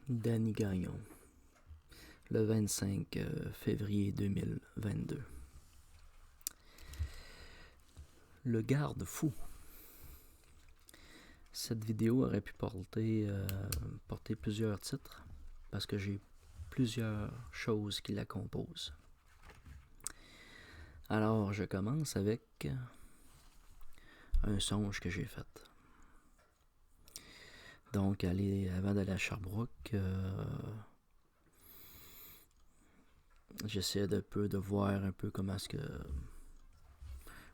Danny Gagnon, le 25 février 2022. Le garde-fou. Cette vidéo aurait pu porter plusieurs titres parce que j'ai plusieurs choses qui la composent. Alors, je commence avec un songe que j'ai fait. Donc, avant d'aller à Sherbrooke, j'essaie de voir un peu comment est-ce que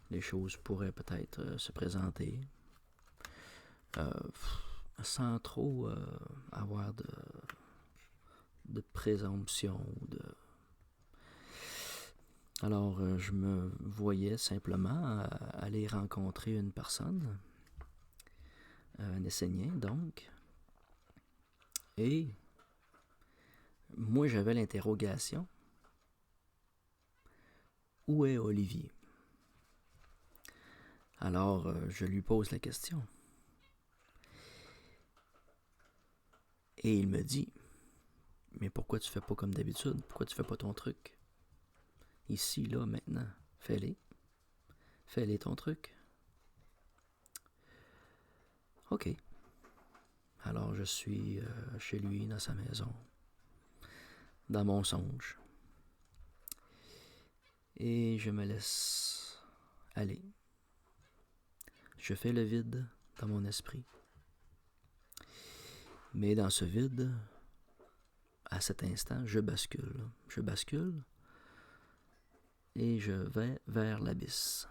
les choses pourraient peut-être se présenter. Sans trop avoir de présomption. Alors, je me voyais simplement aller rencontrer une personne, un Essénien donc, et moi j'avais l'interrogation: où est Olivier? Alors, je lui pose la question. Et il me dit: mais pourquoi tu fais pas comme d'habitude? Pourquoi tu fais pas ton truc? Ici, là, maintenant, fais-les. Fais-les ton truc. OK. Alors, je suis chez lui, dans sa maison, dans mon songe. Et je me laisse aller. Je fais le vide dans mon esprit. Mais dans ce vide, à cet instant, je bascule. Je bascule et je vais vers l'abysse.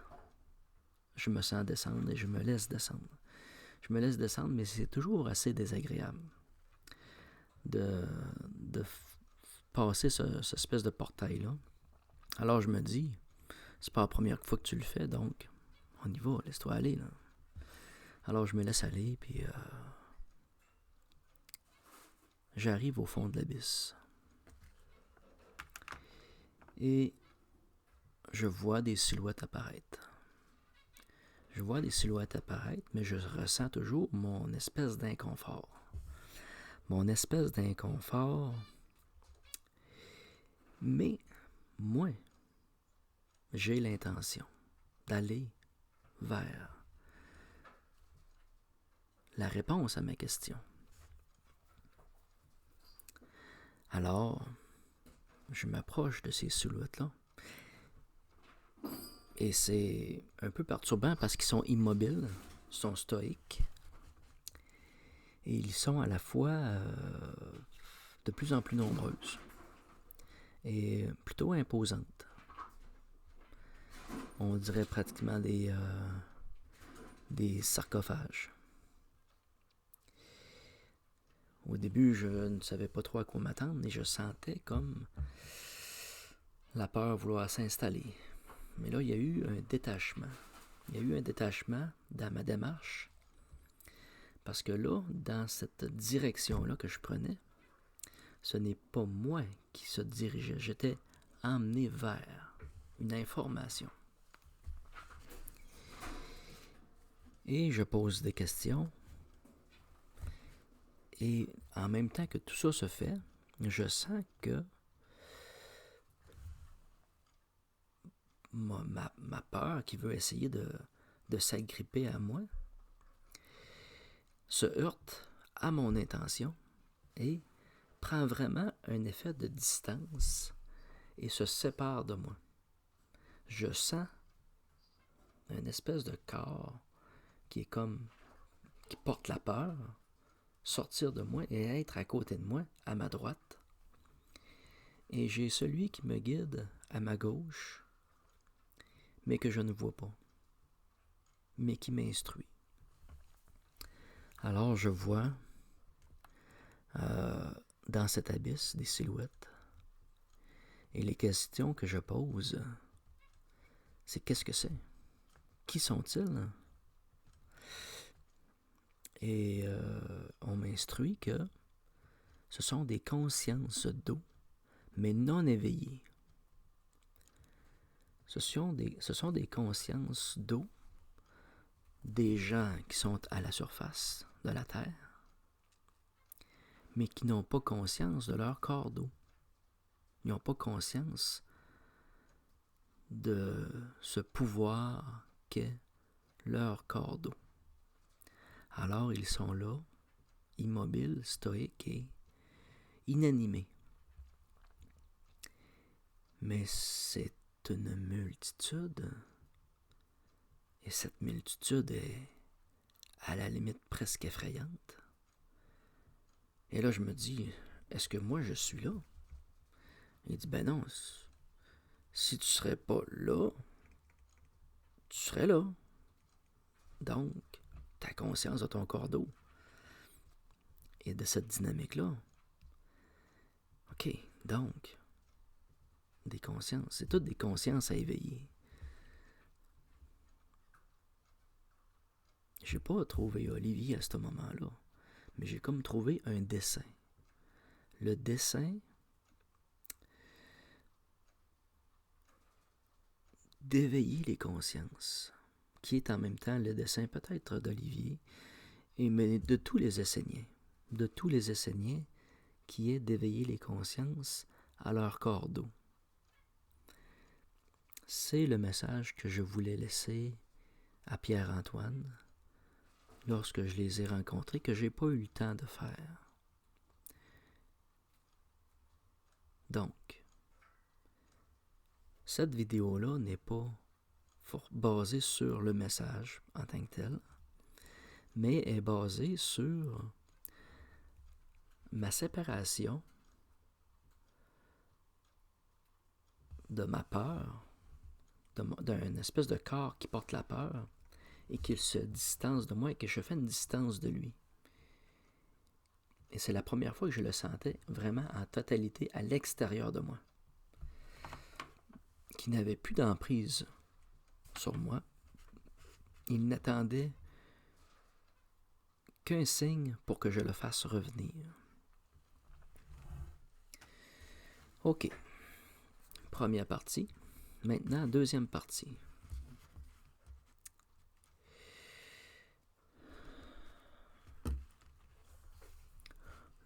Je me sens descendre et je me laisse descendre. Je me laisse descendre, mais c'est toujours assez désagréable de passer cette espèce de portail-là. Alors je me dis, c'est pas la première fois que tu le fais, donc on y va, laisse-toi aller, là. Alors je me laisse aller, puis j'arrive au fond de l'abysse. Et je vois des silhouettes apparaître. Je vois des silhouettes apparaître, mais je ressens toujours mon espèce d'inconfort. Mon espèce d'inconfort. Mais moi, j'ai l'intention d'aller vers la réponse à ma question. Alors, je m'approche de ces silhouettes-là. Et c'est un peu perturbant parce qu'ils sont immobiles, ils sont stoïques. Et ils sont à la fois de plus en plus nombreuses et plutôt imposantes. On dirait pratiquement des sarcophages. Au début, je ne savais pas trop à quoi m'attendre et je sentais comme la peur vouloir s'installer. Mais là, il y a eu un détachement. Il y a eu un détachement dans ma démarche. Parce que là, dans cette direction-là que je prenais, ce n'est pas moi qui se dirigeais. J'étais emmené vers une information. Et je pose des questions. Et en même temps que tout ça se fait, je sens que ma peur qui veut essayer de s'agripper à moi se heurte à mon intention et prend vraiment un effet de distance et se sépare de moi. Je sens une espèce de corps qui porte la peur sortir de moi et être à côté de moi, à ma droite. Et j'ai celui qui me guide à ma gauche, mais que je ne vois pas, mais qui m'instruit. Alors je vois dans cet abysse des silhouettes. Et les questions que je pose, c'est qu'est-ce que c'est? Qui sont-ils? Et on m'instruit que ce sont des consciences d'eau, mais non éveillées. Ce sont des consciences d'eau, des gens qui sont à la surface de la Terre, mais qui n'ont pas conscience de leur corps d'eau. Ils n'ont pas conscience de ce pouvoir qu'est leur corps d'eau. Alors ils sont là, immobiles, stoïques et inanimés. Mais c'est une multitude, et cette multitude est à la limite presque effrayante. Et là, je me dis, est-ce que moi je suis là? Il dit, ben non, si tu serais pas là, tu serais là. Donc, tu as conscience de ton corps d'eau et de cette dynamique-là. OK, donc, des consciences, c'est toutes des consciences à éveiller. J'ai pas trouvé Olivier à ce moment-là, mais j'ai comme trouvé un dessin. Le dessin d'éveiller les consciences, qui est en même temps le dessin peut-être d'Olivier, mais de tous les Esséniens. De tous les Esséniens, qui est d'éveiller les consciences à leur corps d'eau. C'est le message que je voulais laisser à Pierre-Antoine lorsque je les ai rencontrés, que je n'ai pas eu le temps de faire. Donc, cette vidéo-là n'est pas basée sur le message en tant que tel, mais est basée sur ma séparation de ma peur, d'un espèce de corps qui porte la peur, et qu'il se distance de moi et que je fais une distance de lui. Et c'est la première fois que je le sentais vraiment en totalité à l'extérieur de moi. Qui n'avait plus d'emprise sur moi. Il n'attendait qu'un signe pour que je le fasse revenir. OK. Première partie. Maintenant, deuxième partie.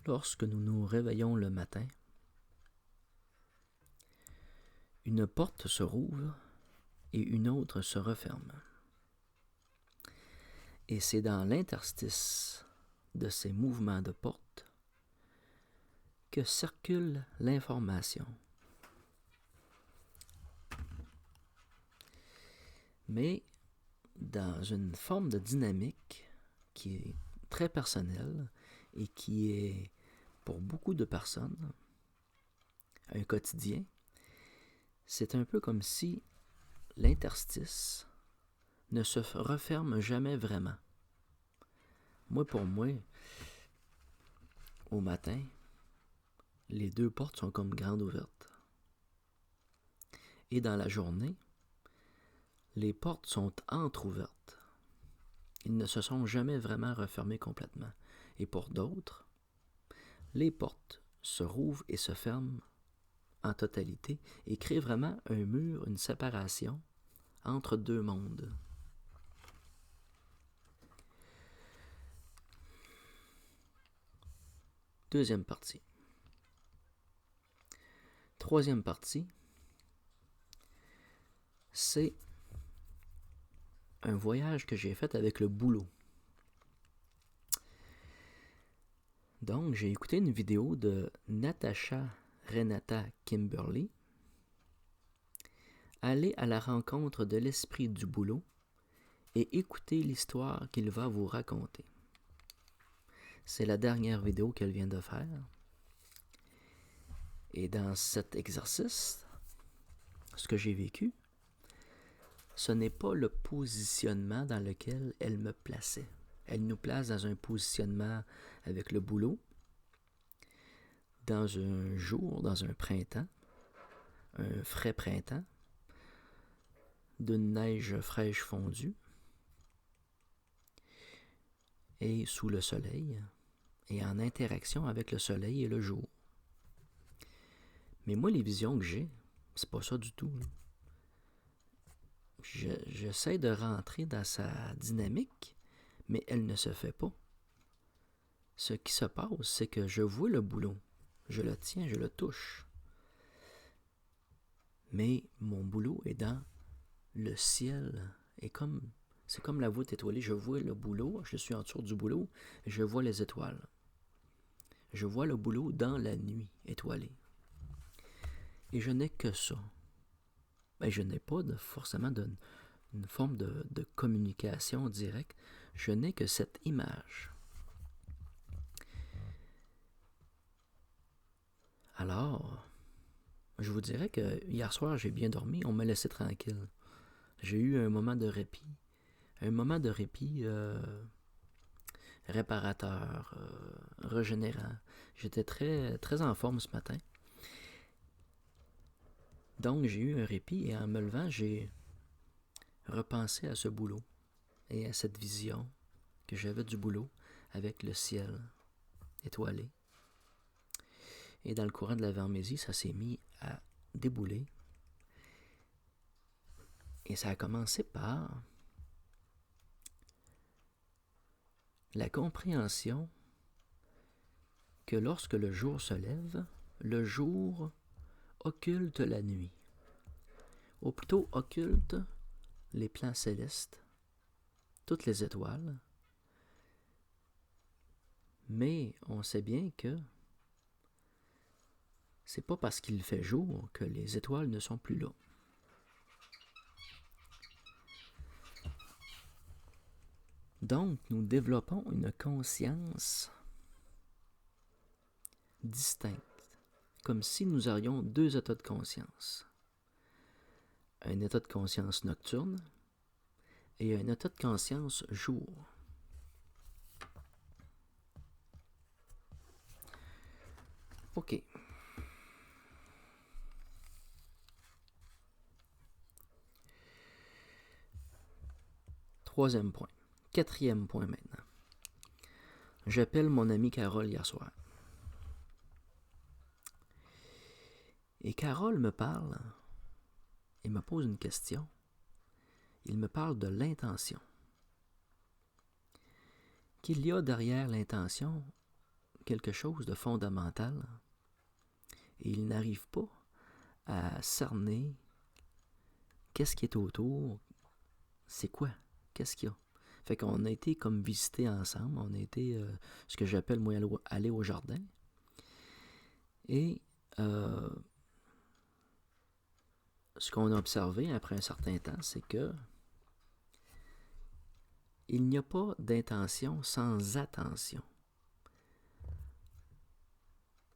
Lorsque nous nous réveillons le matin, une porte se rouvre et une autre se referme. Et c'est dans l'interstice de ces mouvements de porte que circule l'information. Mais dans une forme de dynamique qui est très personnelle et qui est pour beaucoup de personnes un quotidien, c'est un peu comme si l'interstice ne se referme jamais vraiment. Moi, pour moi, au matin, les deux portes sont comme grandes ouvertes. Et dans la journée, les portes sont entr'ouvertes. Ils ne se sont jamais vraiment refermés complètement. Et pour d'autres, les portes se rouvrent et se ferment en totalité et créent vraiment un mur, une séparation entre deux mondes. Deuxième partie. Troisième partie, c'est un voyage que j'ai fait avec le boulot. Donc, j'ai écouté une vidéo de Natasha Renata Kimberly, aller à la rencontre de l'esprit du boulot et écouter l'histoire qu'il va vous raconter. C'est la dernière vidéo qu'elle vient de faire. Et dans cet exercice, ce que j'ai vécu, ce n'est pas le positionnement dans lequel elle me plaçait. Elle nous place dans un positionnement avec le boulot, dans un jour, dans un printemps, un frais printemps, d'une neige fraîche fondue, et sous le soleil, et en interaction avec le soleil et le jour. Mais moi, les visions que j'ai, c'est pas ça du tout. J'essaie de rentrer dans sa dynamique, mais elle ne se fait pas. ce qui se passe, c'est que je vois le boulot. Je le tiens, je le touche. Mais mon boulot est dans le ciel. C'est comme la voûte étoilée. Je vois le boulot, je suis en dessous du boulot, et je vois les étoiles. Je vois le boulot dans la nuit étoilée. Et je n'ai que ça. Ben, je n'ai pas forcément une forme de communication directe. Je n'ai que cette image. Alors, je vous dirais que hier soir, j'ai bien dormi. On m'a laissé tranquille. J'ai eu un moment de répit. Un moment de répit réparateur, régénérant. J'étais très, très en forme ce matin. Donc, j'ai eu un répit et en me levant, j'ai repensé à ce boulot et à cette vision que j'avais du boulot avec le ciel étoilé. Et dans le courant de la Vermésie, ça s'est mis à débouler. Et ça a commencé par la compréhension que lorsque le jour se lève, le jour occulte la nuit. Ou plutôt occulte les plans célestes, toutes les étoiles. Mais on sait bien que c'est pas parce qu'il fait jour que les étoiles ne sont plus là. Donc, nous développons une conscience distincte, comme si nous aurions deux états de conscience. Un état de conscience nocturne et un état de conscience jour. OK. Troisième point. Quatrième point maintenant. J'appelle mon amie Carole hier soir. Et Carole me parle et me pose une question. Il me parle de l'intention. Qu'il y a derrière l'intention quelque chose de fondamental et il n'arrive pas à cerner qu'est-ce qui est autour, c'est quoi, qu'est-ce qu'il y a. Fait qu'on a été comme visiter ensemble, on a été ce que j'appelle moi aller au jardin et ce qu'on a observé après un certain temps, c'est que il n'y a pas d'intention sans attention.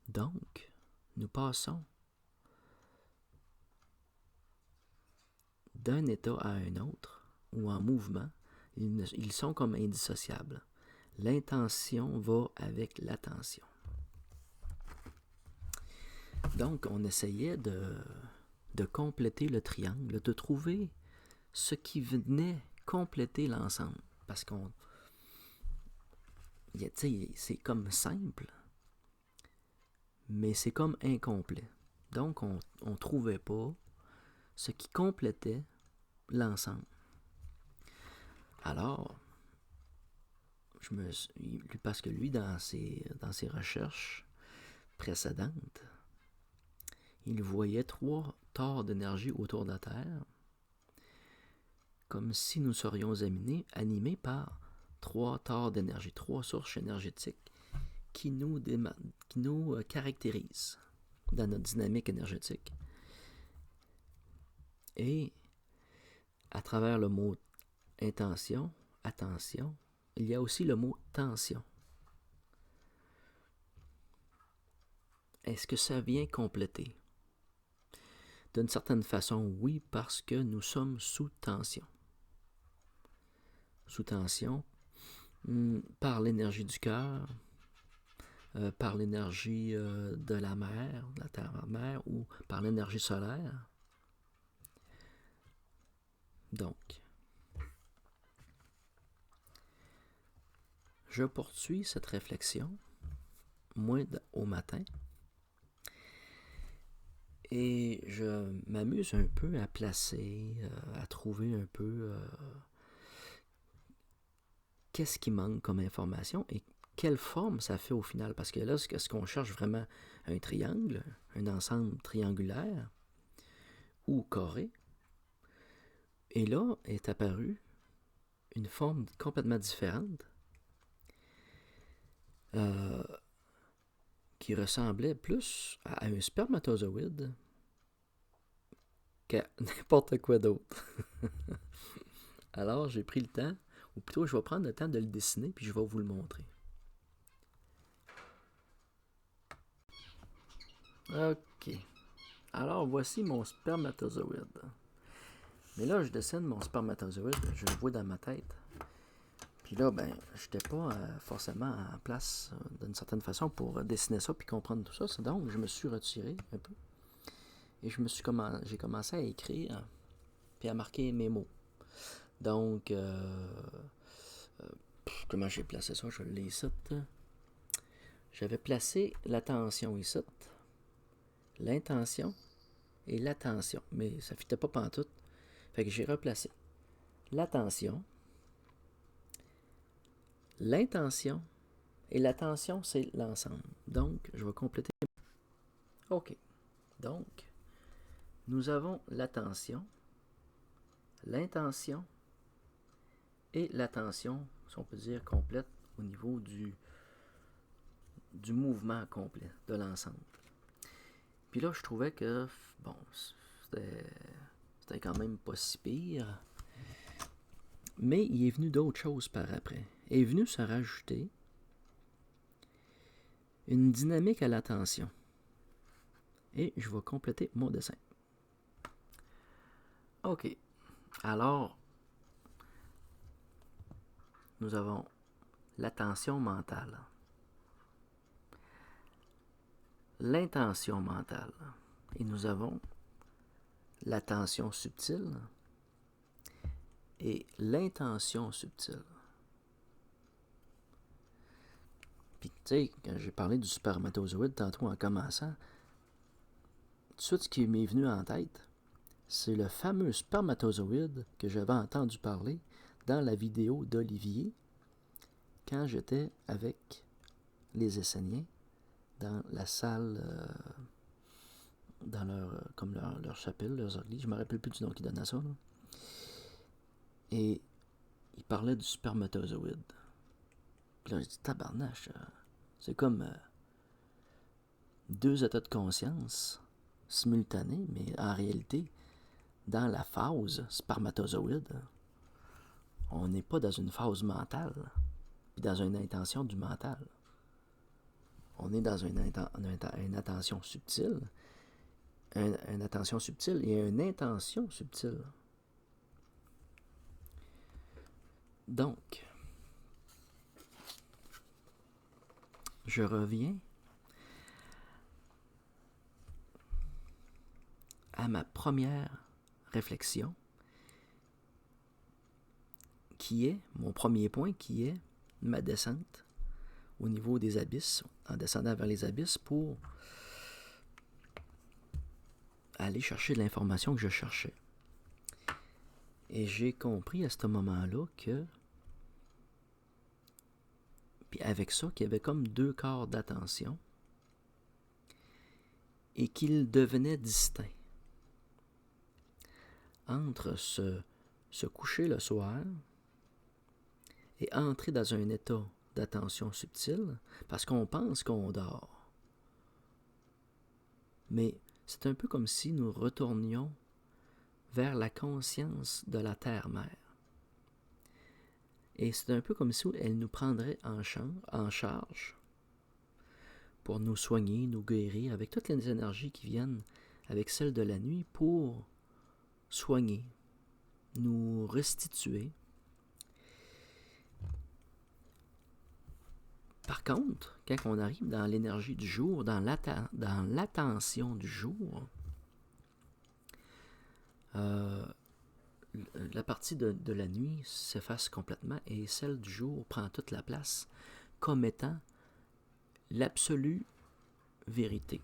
Donc, nous passons d'un état à un autre, ou en mouvement, ils sont comme indissociables. L'intention va avec l'attention. Donc, on essayait de compléter le triangle, de trouver ce qui venait compléter l'ensemble. Parce qu'on... c'est comme simple, mais c'est comme incomplet. Donc, on ne trouvait pas ce qui complétait l'ensemble. Alors, parce que lui, dans ses recherches précédentes, il voyait 3 torts d'énergie autour de la Terre, comme si nous serions animés par 3 torts d'énergie, 3 sources énergétiques qui nous caractérisent dans notre dynamique énergétique. Et à travers le mot intention, attention, il y a aussi le mot tension. Est-ce que ça vient compléter? D'une certaine façon, oui, parce que nous sommes sous tension. Sous tension par l'énergie du cœur, par l'énergie de la mer, de la terre-mère, ou par l'énergie solaire. Donc, je poursuis cette réflexion, moi, au matin, et je m'amuse un peu à placer, à trouver un peu qu'est-ce qui manque comme information et quelle forme ça fait au final. Parce que là, est-ce qu'on cherche vraiment un triangle, un ensemble triangulaire ou carré? Et là est apparue une forme complètement différente qui ressemblait plus à un spermatozoïde qu'à n'importe quoi d'autre. Alors, j'ai pris le temps, ou plutôt, je vais prendre le temps de le dessiner, puis je vais vous le montrer. OK. Alors, voici mon spermatozoïde. Mais là, je dessine mon spermatozoïde, je le vois dans ma tête. Puis là, ben, je n'étais pas forcément en place d'une certaine façon pour dessiner ça puis comprendre tout ça. Donc, je me suis retiré un peu. Et j'ai commencé à écrire puis à marquer mes mots. Donc, comment j'ai placé ça? Je l'ai ici. J'avais placé l'attention ici, l'intention et l'attention. Mais ça ne fitait pas pantoute. Fait que j'ai replacé l'attention, l'intention et l'attention, c'est l'ensemble. Donc, je vais compléter. OK. Donc, nous avons l'attention, l'intention et l'attention, si on peut dire, complète au niveau du mouvement complet de l'ensemble. Puis là, je trouvais que, bon, c'était quand même pas si pire. Mais il est venu d'autres choses par après. Il est venu se rajouter une dynamique à l'attention. Et je vais compléter mon dessin. OK. Alors, nous avons l'attention mentale, l'intention mentale, et nous avons l'attention subtile et l'intention subtile. Puis, tu sais, quand j'ai parlé du spermatozoïde tantôt en commençant, tout de suite, ce qui m'est venu en tête, c'est le fameux spermatozoïde que j'avais entendu parler dans la vidéo d'Olivier quand j'étais avec les Esséniens dans la salle, dans leur chapelle, leurs églises. Je ne me rappelle plus du nom qu'ils donnaient à ça. Là. Et il parlait du spermatozoïde. Puis là, j'ai dit, tabarnache, c'est comme deux états de conscience simultanés, mais en réalité, dans la phase spermatozoïde, on n'est pas dans une phase mentale, puis dans une intention du mental. On est dans une attention subtile, une attention subtile et une intention subtile. Donc, je reviens à ma première réflexion, qui est, mon premier point, qui est ma descente au niveau des abysses, en descendant vers les abysses pour aller chercher de l'information que je cherchais. Et j'ai compris à ce moment-là que, puis avec ça, qu'il y avait comme deux corps d'attention et qu'ils devenaient distincts. Entre se coucher le soir et entrer dans un état d'attention subtile, parce qu'on pense qu'on dort. Mais c'est un peu comme si nous retournions vers la conscience de la Terre-Mère. Et c'est un peu comme si elle nous prendrait en charge pour nous soigner, nous guérir, avec toutes les énergies qui viennent avec celles de la nuit pour soigner, nous restituer. Par contre, quand on arrive dans l'énergie du jour, dans l'attention du jour, la partie de la nuit s'efface complètement et celle du jour prend toute la place comme étant l'absolue vérité.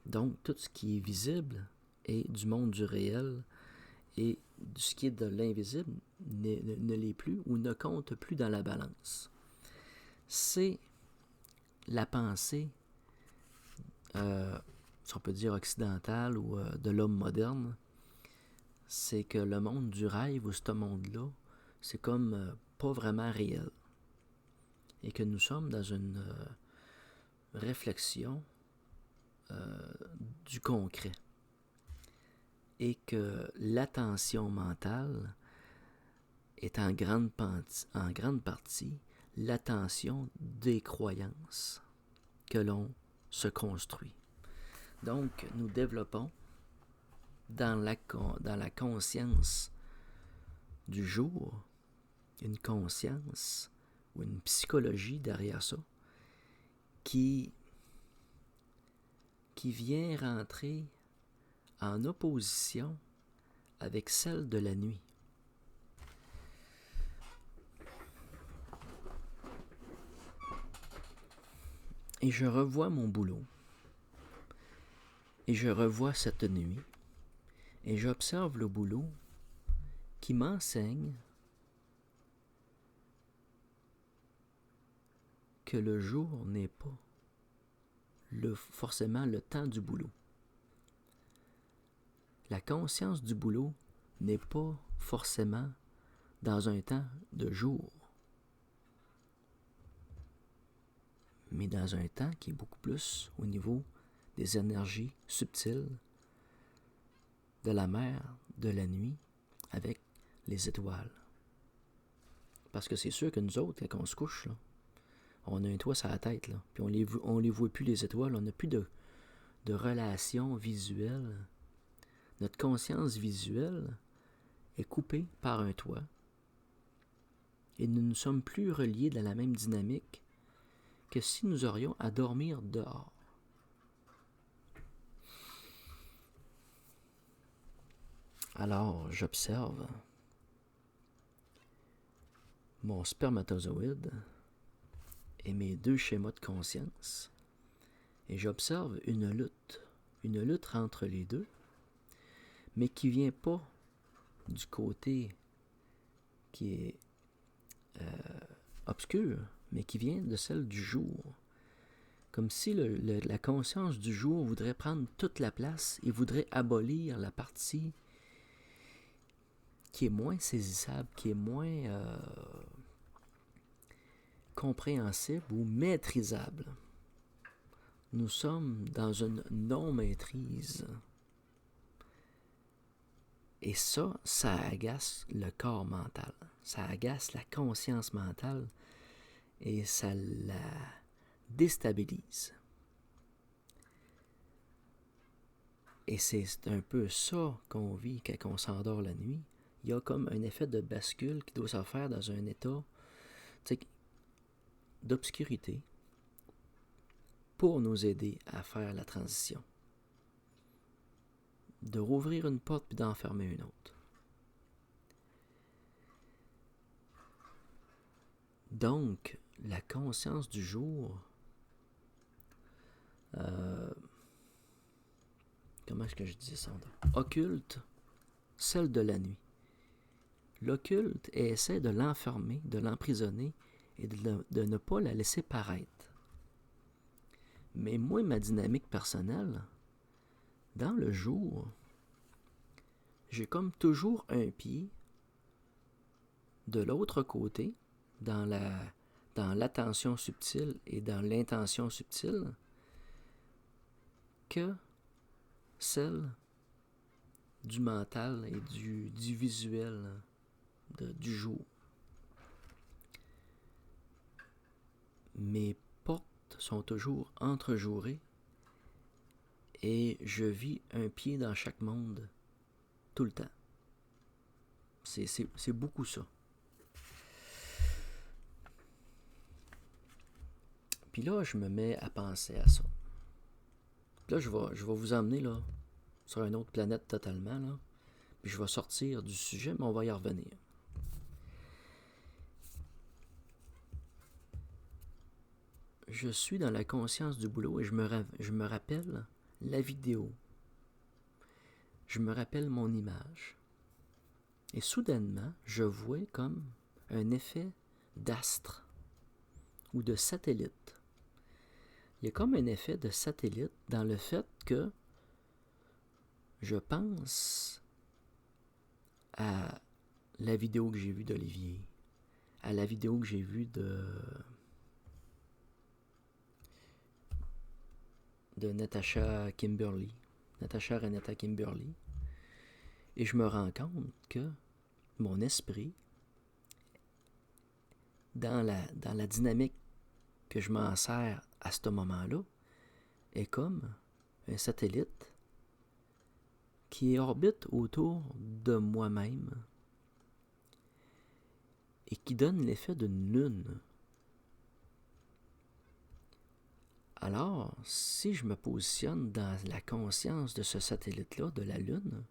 Donc, tout ce qui est visible est du monde du réel et ce qui est de l'invisible ne l'est plus ou ne compte plus dans la balance. c'est la pensée, si on peut dire occidentale ou de l'homme moderne, c'est que le monde du rêve ou ce monde-là, c'est comme pas vraiment réel. Et que nous sommes dans une réflexion du concret. Et que l'attention mentale est en grande partie l'attention des croyances que l'on se construit. Donc, nous développons dans la conscience du jour une conscience ou une psychologie derrière ça qui vient rentrer en opposition avec celle de la nuit. Et je revois mon boulot. Et je revois cette nuit. Et j'observe le boulot qui m'enseigne que le jour n'est pas forcément le temps du boulot. La conscience du boulot n'est pas forcément dans un temps de jour, mais dans un temps qui est beaucoup plus au niveau des énergies subtiles de la mer, de la nuit, avec les étoiles. Parce que c'est sûr que nous autres, quand on se couche, là, on a un toit sur la tête, là, puis on les voit plus, les étoiles, on n'a plus de relation visuelle. Notre conscience visuelle est coupée par un toit et nous ne sommes plus reliés dans la même dynamique que si nous aurions à dormir dehors. Alors, j'observe mon spermatozoïde et mes deux schémas de conscience et j'observe une lutte entre les deux, mais qui vient pas du côté qui est obscur, mais qui vient de celle du jour. Comme si la conscience du jour voudrait prendre toute la place et voudrait abolir la partie qui est moins saisissable, qui est moins compréhensible ou maîtrisable. Nous sommes dans une non-maîtrise. Et ça agace le corps mental. Ça agace la conscience mentale et ça la déstabilise. Et c'est un peu ça qu'on vit quand on s'endort la nuit. Il y a comme un effet de bascule qui doit se faire dans un état d'obscurité pour nous aider à faire la transition. De rouvrir une porte puis d'en fermer une autre. Donc, la conscience du jour, comment est-ce que je disais ça? Occulte celle de la nuit. L'occulte essaie de l'enfermer, de l'emprisonner et de ne pas la laisser paraître. Mais moi, ma dynamique personnelle, dans le jour, j'ai comme toujours un pied de l'autre côté, dans l'attention subtile et dans l'intention subtile, que celle du mental et du visuel du jour. Mes portes sont toujours entrejourées et je vis un pied dans chaque monde tout le temps. C'est beaucoup ça. Puis là, je me mets à penser à ça. Puis là, je vais vous emmener là, sur une autre planète totalement. Là. Puis je vais sortir du sujet, mais on va y revenir. Je suis dans la conscience du boulot et je me rappelle la vidéo. Je me rappelle mon image. Et soudainement, je vois comme un effet d'astre ou de satellite. Il y a comme un effet de satellite dans le fait que je pense à la vidéo que j'ai vue d'Olivier, à la vidéo que j'ai vue de Natasha Renata Kimberly, et je me rends compte que mon esprit, dans la dynamique que je m'en sers à ce moment-là, est comme un satellite qui orbite autour de moi-même et qui donne l'effet d'une lune. Alors, si je me positionne dans la conscience de ce satellite-là, de la lune,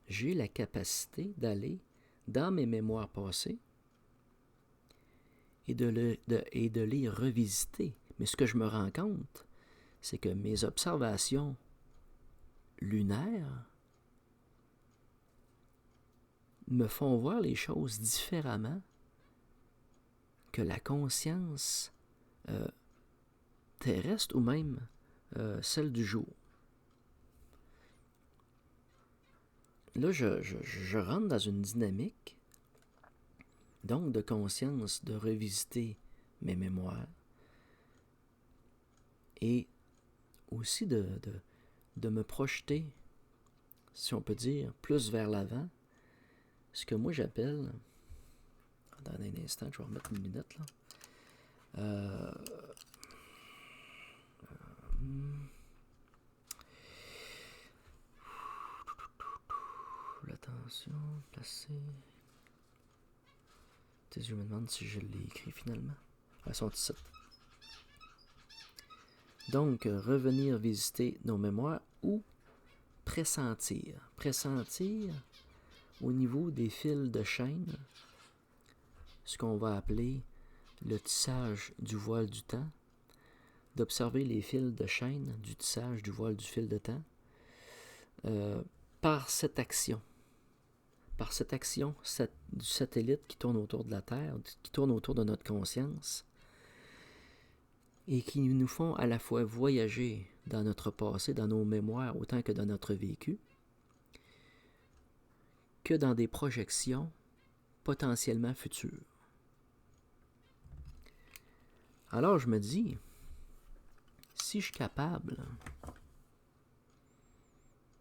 j'ai la capacité d'aller dans mes mémoires passées et de les revisiter. Mais ce que je me rends compte, c'est que mes observations lunaires me font voir les choses différemment que la conscience terrestre ou même celle du jour. Là, je rentre dans une dynamique, donc de conscience, de revisiter mes mémoires et aussi de me projeter, si on peut dire, plus vers l'avant, ce que moi j'appelle, dans un instant, je vais remettre une lunette là, l'attention, placer. Je me demande si je l'ai écrit finalement. Elles sont ici. Donc, revenir visiter nos mémoires ou pressentir. Pressentir au niveau des fils de chaîne, ce qu'on va appeler le tissage du voile du temps, d'observer les fils de chaîne du tissage du voile du fil de temps par cette action. Par cette action du satellite qui tourne autour de la Terre, qui tourne autour de notre conscience, et qui nous font à la fois voyager dans notre passé, dans nos mémoires, autant que dans notre vécu, que dans des projections potentiellement futures. Alors je me dis, si je suis capable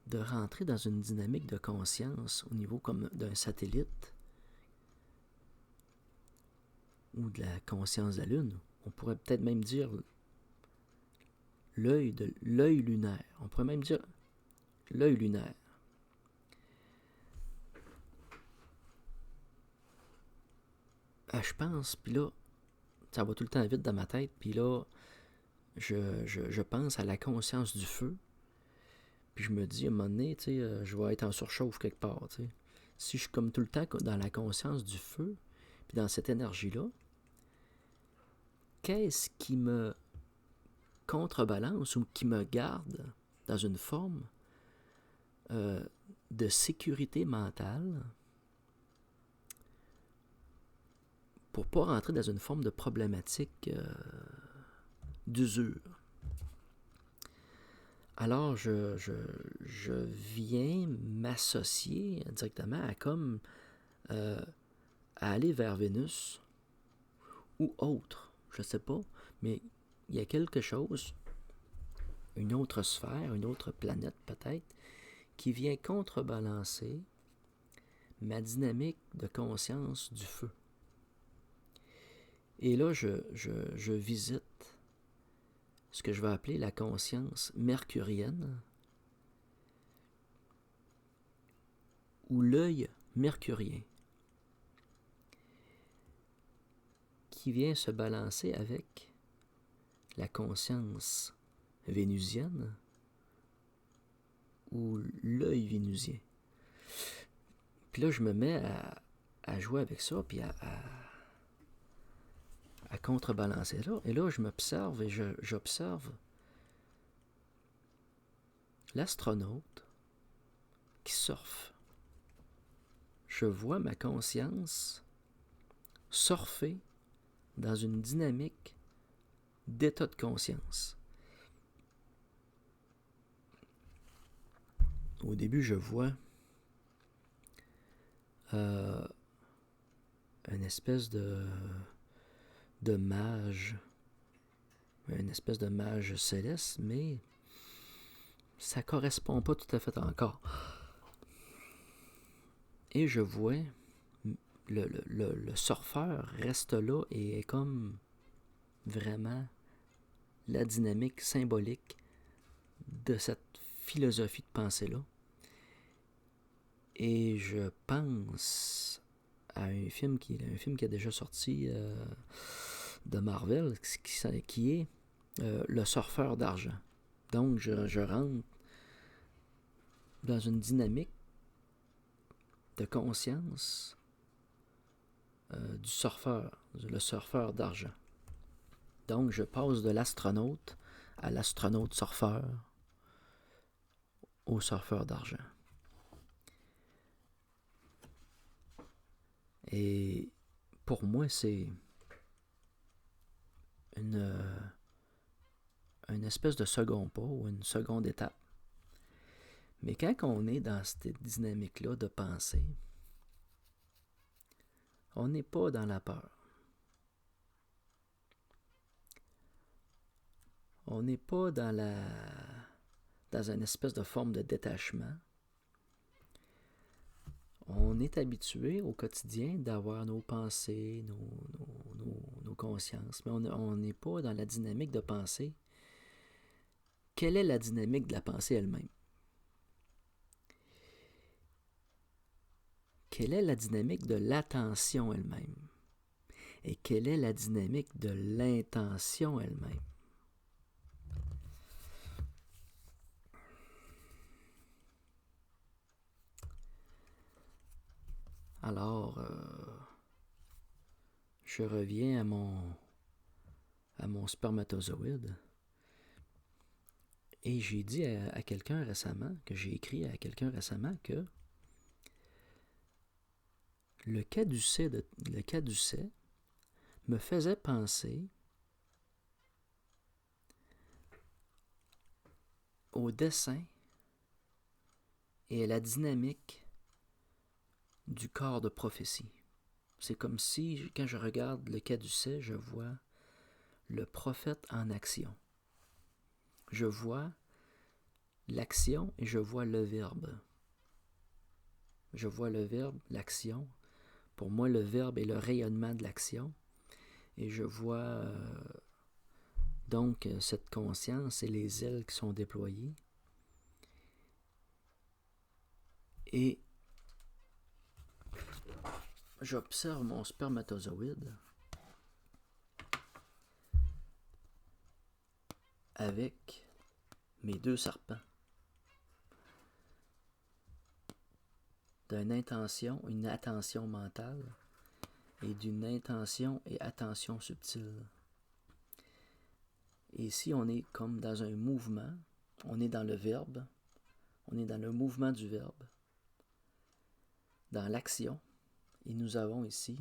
de rentrer dans une dynamique de conscience au niveau comme d'un satellite ou de la conscience de la Lune, on pourrait peut-être même dire l'œil lunaire. On pourrait même dire l'œil lunaire. Je pense, puis là, ça va tout le temps vite dans ma tête, puis là, je pense à la conscience du feu, puis je me dis, à un moment donné, je vais être en surchauffe quelque part, t'sais. Si je suis comme tout le temps dans la conscience du feu, puis dans cette énergie-là, qu'est-ce qui me contrebalance ou qui me garde dans une forme de sécurité mentale pour ne pas rentrer dans une forme de problématique d'usure. Alors, je viens m'associer directement à comme à aller vers Vénus ou autre, je ne sais pas, mais il y a quelque chose, une autre sphère, une autre planète peut-être, qui vient contrebalancer ma dynamique de conscience du feu. Et là, je visite ce que je vais appeler la conscience mercurienne ou l'œil mercurien qui vient se balancer avec la conscience vénusienne ou l'œil vénusien. Puis là, je me mets à jouer avec ça, puis à contrebalancer là. Et là, je m'observe et j'observe l'astronaute qui surfe. Je vois ma conscience surfer dans une dynamique d'état de conscience. Au début, je vois une espèce de mage, une espèce de mage céleste, mais ça correspond pas tout à fait encore. Et je vois le surfeur reste là et est comme vraiment la dynamique symbolique de cette philosophie de pensée-là. Et je pense à un film qui a déjà sorti de Marvel, qui est Le surfeur d'argent. Donc, je rentre dans une dynamique de conscience du surfeur, le surfeur d'argent. Donc, je passe de l'astronaute à l'astronaute surfeur au surfeur d'argent. Et pour moi, c'est une espèce de second pas ou une seconde étape. Mais quand on est dans cette dynamique-là de pensée, on n'est pas dans la peur. On n'est pas dans une espèce de forme de détachement. On est habitué au quotidien d'avoir nos pensées, nos consciences, mais on n'est pas dans la dynamique de pensée. Quelle est la dynamique de la pensée elle-même? Quelle est la dynamique de l'attention elle-même? Et quelle est la dynamique de l'intention elle-même? Alors, je reviens à mon spermatozoïde. Et j'ai dit à quelqu'un récemment, que j'ai écrit à quelqu'un récemment, que le caducet me faisait penser au dessin et à la dynamique du corps de prophétie. C'est comme si, quand je regarde le caducet, je vois le prophète en action. Je vois l'action et je vois le verbe. Je vois le verbe, l'action. Pour moi, le verbe est le rayonnement de l'action. Et je vois donc cette conscience et les ailes qui sont déployées. Et j'observe mon spermatozoïde avec mes deux serpents. D'une intention, une attention mentale et d'une intention et attention subtile. Et ici, on est comme dans un mouvement, on est dans le verbe, on est dans le mouvement du verbe, dans l'action, et nous avons ici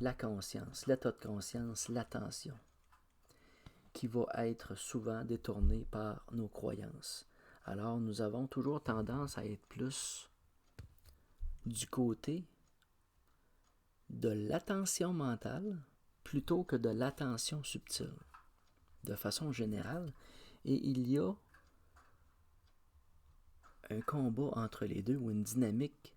la conscience, l'état de conscience, l'attention, qui va être souvent détournée par nos croyances. Alors, nous avons toujours tendance à être plus du côté de l'attention mentale plutôt que de l'attention subtile, de façon générale. Et il y a un combat entre les deux, ou une dynamique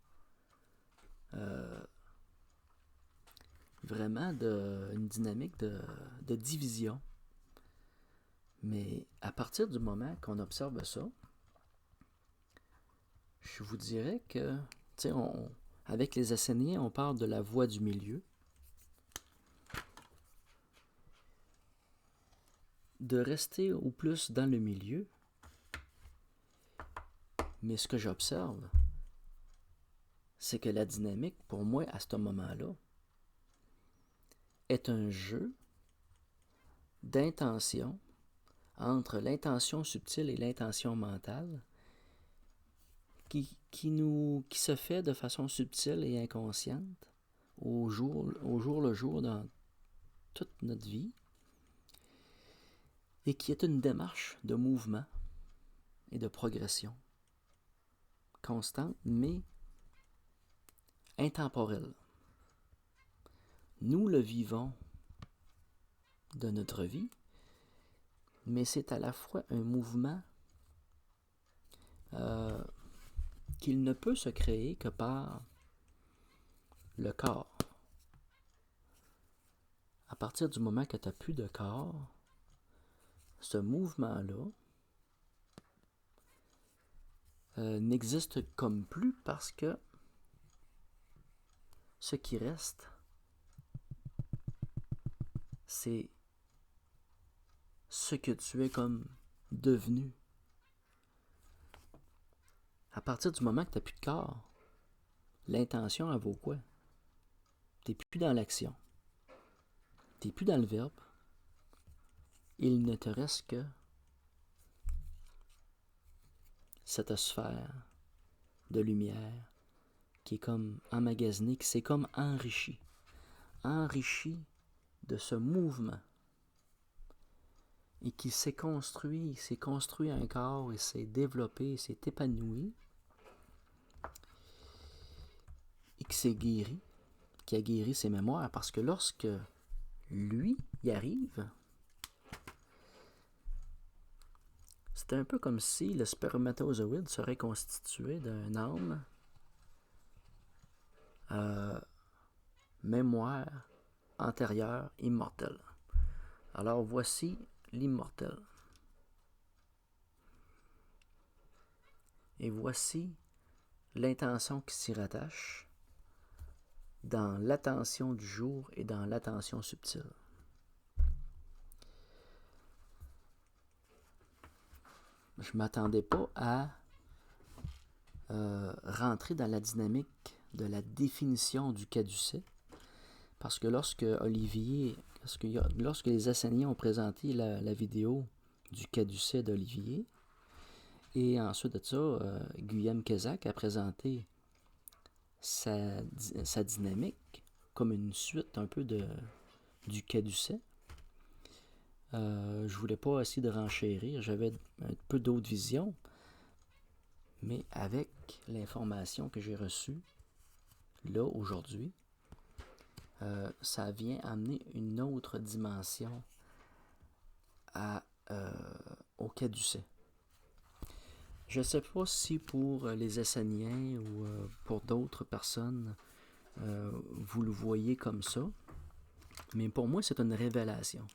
vraiment une dynamique de division. Mais à partir du moment qu'on observe ça, je vous dirais que, tu sais, avec les Esséniens, on parle de la voie du milieu. De rester au plus dans le milieu. Mais ce que j'observe, c'est que la dynamique, pour moi, à ce moment-là, est un jeu d'intention entre l'intention subtile et l'intention mentale qui se fait de façon subtile et inconsciente au jour le jour toute notre vie et qui est une démarche de mouvement et de progression constante, mais intemporelle. Nous le vivons de notre vie, mais c'est à la fois un mouvement qu'il ne peut se créer que par le corps. À partir du moment que tu n'as plus de corps, ce mouvement-là n'existe comme plus parce que ce qui reste, c'est ce que tu es comme devenu. À partir du moment que tu n'as plus de corps, l'intention, elle vaut quoi? Tu n'es plus dans l'action. Tu n'es plus dans le verbe. Il ne te reste que cette sphère de lumière qui est comme emmagasinée, qui s'est comme enrichie de ce mouvement et qui s'est construit un corps et s'est développé, s'est épanoui et qui s'est guéri, qui a guéri ses mémoires parce que lorsque lui y arrive, c'est un peu comme si le spermatozoïde serait constitué d'un âme, mémoire antérieure immortelle. Alors voici l'immortel. Et voici l'intention qui s'y rattache dans l'attention du jour et dans l'attention subtile. Je ne m'attendais pas à rentrer dans la dynamique de la définition du caducée, parce que lorsque les Esséniens ont présenté la vidéo du caducée d'Olivier, et ensuite de ça, Guillaume Kézak a présenté sa dynamique comme une suite un peu du caducée. Je voulais pas essayer de renchérir, j'avais un peu d'autres visions, mais avec l'information que j'ai reçue là aujourd'hui, ça vient amener une autre dimension au caducée. Je ne sais pas si pour les Esséniens ou pour d'autres personnes, vous le voyez comme ça, mais pour moi, c'est une révélation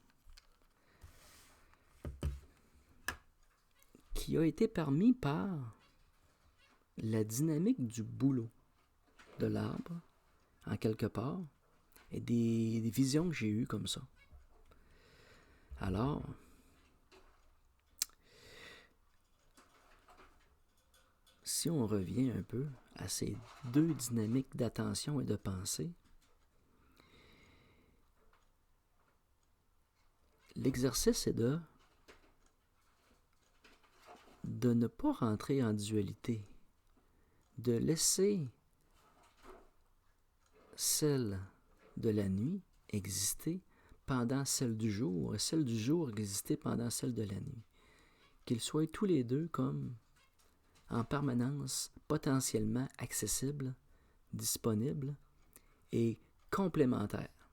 qui a été permise par la dynamique du boulot de l'arbre, en quelque part, et des visions que j'ai eues comme ça. Alors, si on revient un peu à ces deux dynamiques d'attention et de pensée, l'exercice est de ne pas rentrer en dualité, de laisser celle de la nuit exister pendant celle du jour, et celle du jour exister pendant celle de la nuit. Qu'ils soient tous les deux comme en permanence potentiellement accessibles, disponibles et complémentaires.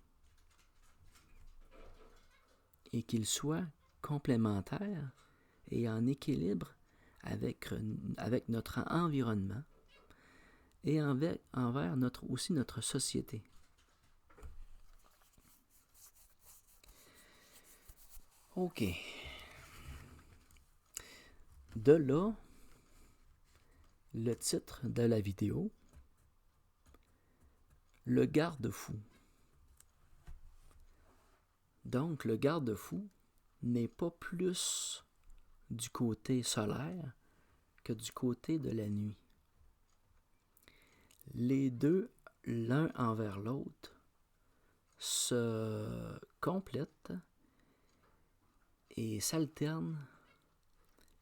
Et qu'ils soient complémentaires et en équilibre avec notre environnement et envers aussi notre société. OK. De là, le titre de la vidéo, le garde-fou. Donc, le garde-fou n'est pas plus du côté solaire que du côté de la nuit. Les deux, l'un envers l'autre, se complètent et s'alternent.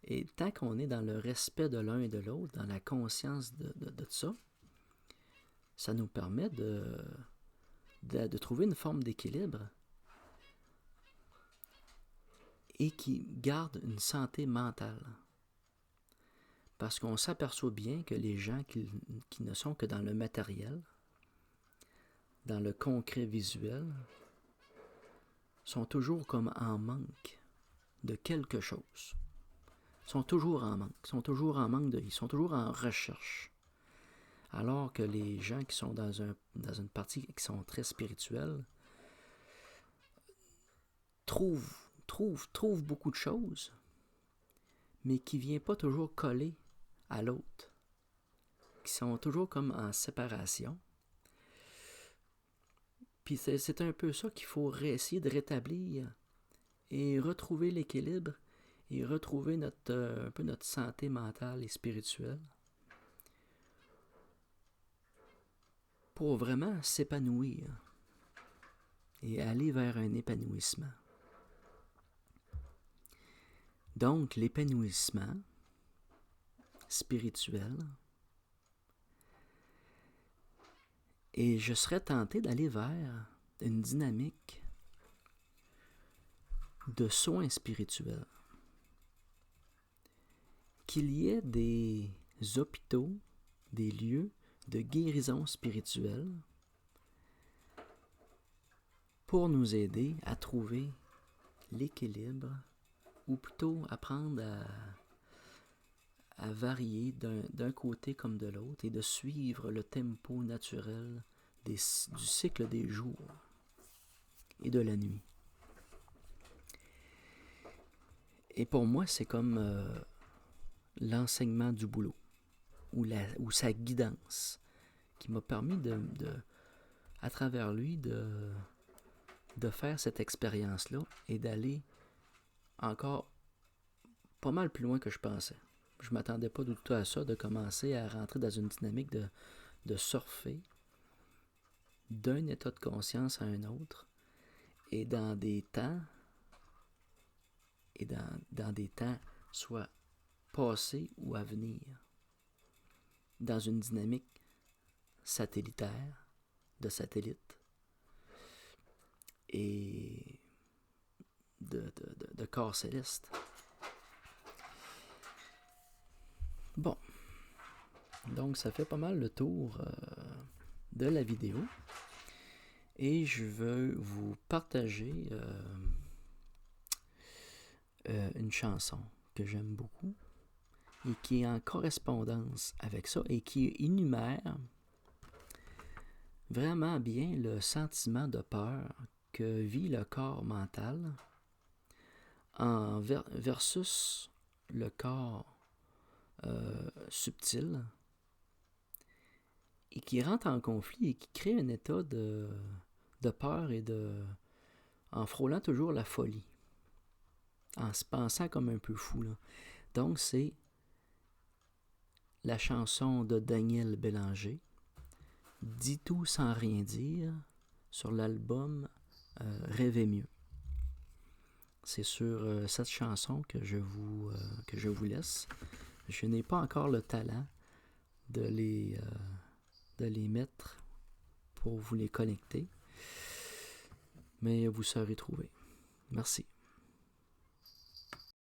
Et tant qu'on est dans le respect de l'un et de l'autre, dans la conscience de ça, ça nous permet de trouver une forme d'équilibre et qui gardent une santé mentale. Parce qu'on s'aperçoit bien que les gens qui ne sont que dans le matériel, dans le concret visuel, sont toujours comme en manque de quelque chose. Ils sont toujours en manque. Ils sont toujours en recherche. Alors que les gens qui sont dans une partie qui sont très spirituelles trouvent beaucoup de choses, mais qui ne viennent pas toujours coller à l'autre, qui sont toujours comme en séparation. Puis c'est un peu ça qu'il faut essayer de rétablir et retrouver l'équilibre et retrouver un peu notre santé mentale et spirituelle pour vraiment s'épanouir et aller vers un épanouissement. Donc, l'épanouissement spirituel, et je serais tenté d'aller vers une dynamique de soins spirituels. Qu'il y ait des hôpitaux, des lieux de guérison spirituelle pour nous aider à trouver l'équilibre, ou plutôt apprendre à varier d'un côté comme de l'autre et de suivre le tempo naturel du cycle des jours et de la nuit. Et pour moi, c'est comme l'enseignement du boulot ou sa guidance qui m'a permis à travers lui de faire cette expérience-là et d'aller encore pas mal plus loin que je pensais. Je ne m'attendais pas du tout à ça, de commencer à rentrer dans une dynamique de surfer d'un état de conscience à un autre et dans des temps soit passés ou à venir, dans une dynamique satellitaire, de satellite et de corps céleste. Bon, donc ça fait pas mal le tour de la vidéo et je veux vous partager une chanson que j'aime beaucoup et qui est en correspondance avec ça et qui énumère vraiment bien le sentiment de peur que vit le corps mental versus le corps subtil et qui rentre en conflit et qui crée un état de peur et en frôlant toujours la folie, en se pensant comme un peu fou, là. Donc c'est la chanson de Daniel Bélanger, Dis tout sans rien dire, sur l'album Rêver mieux. C'est sur cette chanson que je vous laisse. Je n'ai pas encore le talent de les mettre pour vous les connecter, mais vous saurez trouver. Merci.